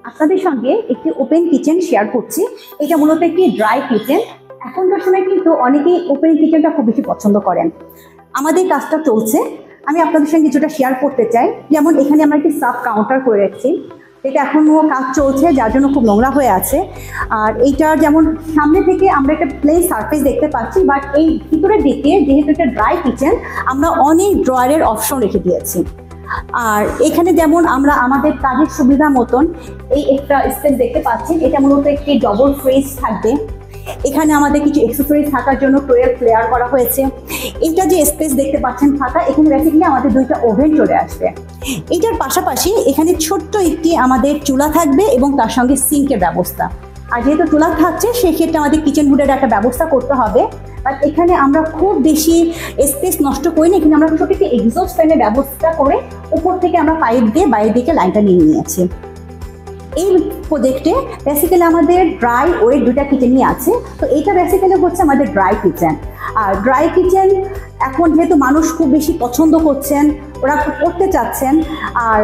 আপনাদের সঙ্গে একটি ওপেন কিচেন শেয়ার করছি। এটা মূলত একটি ড্রাই কিচেন। এখনকার সময় কিন্তু অনেকেই ওপেন কিচেনটা খুব বেশি পছন্দ করেন। আমাদের কাজটা চলছে, আমি আপনাদের সঙ্গে কিছুটা শেয়ার করতে চাই। যেমন এখানে আমরা একটি সাব কাউন্টার করে রাখছি, এটা এখনও কাজ চলছে যার জন্য খুব নোংরা হয়ে আছে। আর এইটার যেমন সামনে থেকে আমরা একটা প্লেন সারফেস দেখতে পাচ্ছি, বাট এই ভিতরের দিকে যেহেতু একটা ড্রাই কিচেন আমরা অনেক ড্রয়ারের অপশন রেখে দিয়েছি। আর এখানে যেমন আমরা আমাদের কাজের সুবিধা মতন এই একটা স্পেস দেখতে পাচ্ছি, এটা মূলত একটি ডবল ফ্রিজ থাকবে। এখানে আমাদের কিছু এক্সেসরিজ থাকার জন্য টুয়েলভ প্লেয়ার করা হয়েছে। এইটা যে স্পেস দেখতে পাচ্ছেন ফাঁকা, এখানে বেসিক্যালি আমাদের দুইটা ওভেন চলে আসবে। এইটার পাশাপাশি এখানে ছোট্ট একটি আমাদের চুলা থাকবে এবং তার সঙ্গে সিঙ্কের ব্যবস্থা। আর যেহেতু চুলা থাকছে সেক্ষেত্রে আমাদের কিচেন হুডের একটা ব্যবস্থা করতে হবে। বাট এখানে আমরা খুব বেশি স্পেস নষ্ট করি না, এখানে আমরা ছোট একটি এক্সস্ট ফ্যানের ব্যবস্থা করে উপর থেকে আমরা পাইপ দিয়ে বাইরের দিকে লাইনটা নিয়ে নিয়েছি। এই প্রজেক্টে বেসিক্যালি আমাদের ড্রাই ওয়েট দুটা কিচেনই আছে। তো এইটা বেসিক্যালি হচ্ছে আমাদের ড্রাই কিচেন। আর ড্রাই কিচেন এখন যেহেতু মানুষ খুব বেশি পছন্দ করছেন, ওরা খুব করতে চাচ্ছেন। আর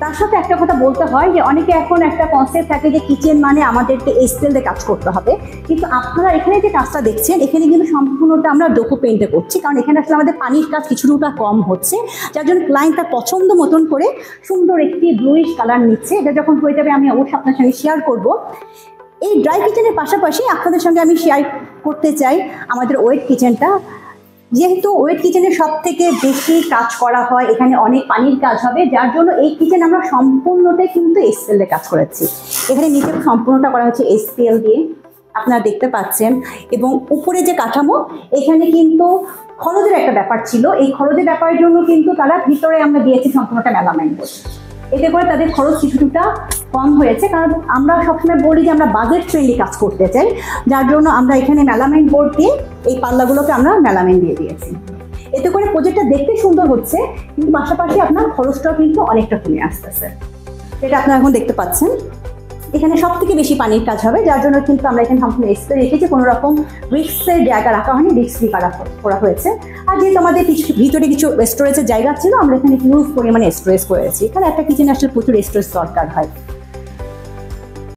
তার সাথে একটা কথা বলতে হয় যে অনেকে এখন একটা কনসেপ্ট থাকে যে কিচেন মানে আমাদেরকে স্কেল দিয়ে কাজ করতে হবে, কিন্তু আপনারা এখানে যে কাজটা দেখছেন এখানে কিন্তু সম্পূর্ণটা আমরা ডোকো পেইন্টে করছি, কারণ এখানে আসলে আমাদের পানির কাজ কিছুটা কম হচ্ছে, যার জন্য ক্লায়েন্ট তার পছন্দ মতন করে সুন্দর একটি ব্লুইশ কালার নিচ্ছে। এটা যখন হয়ে যাবে আমি অবশ্যই আপনার সঙ্গে শেয়ার করব। এই ড্রাই কিচেনের পাশাপাশি আপনাদের সঙ্গে আমি শেয়ার করতে চাই আমাদের ওয়েট কিচেনটা। যেহেতু ওয়েট কিচেনের সব থেকে বেশি কাজ করা হয়, এখানে অনেক পানির কাজ হবে, যার জন্য এই কিচেন আমরা সম্পূর্ণটাই কিন্তু এসপিএল কাজ করেছি। এখানে নিচে সম্পূর্ণটা করা হচ্ছে এসপিএল দিয়ে, আপনারা দেখতে পাচ্ছেন। এবং উপরে যে কাঠামো, এখানে কিন্তু খরচের একটা ব্যাপার ছিল, এই খরচের ব্যাপারের জন্য কিন্তু তারা ভিতরে আমরা দিয়েছি সম্পূর্ণটা মেলামাইন বোর্ড। এতে করে তাদের খরচ কিছুটা কম হয়েছে, কারণ আমরা সবসময় বলি যে আমরা বাজেট ফ্রেন্ডলি কাজ করতে চাই, যার জন্য আমরা এখানে মেলামাইন বোর্ড দিয়ে এই পাল্লাগুলোকে আমরা মেলামাইন দিয়ে দিয়েছি। এতে করে প্রজেক্টটা দেখতে সুন্দর হচ্ছে, কিন্তু পাশাপাশি আপনার খরচটাও কিন্তু অনেকটা কমে আসতেছে। এটা আপনারা এখন দেখতে পাচ্ছেন। এখানে সব থেকে বেশি পানির কাজ হবে, যার জন্য কিন্তু আমরা এখানে সম্পূর্ণ স্প্রে রেখেছি, কোনো রকম রিস্কের জায়গা রাখা হয়নি, রিস্ক ফ্রি করা হয়েছে। আর যেহেতু আমাদের ভিতরে কিছু স্টোরেজের জায়গা ছিল, আমরা এখানে হিউজ পরিমাণে স্টোরেজ করেছি। এখানে একটা কিচেনে আসলে প্রচুর স্টোরেজ দরকার হয়।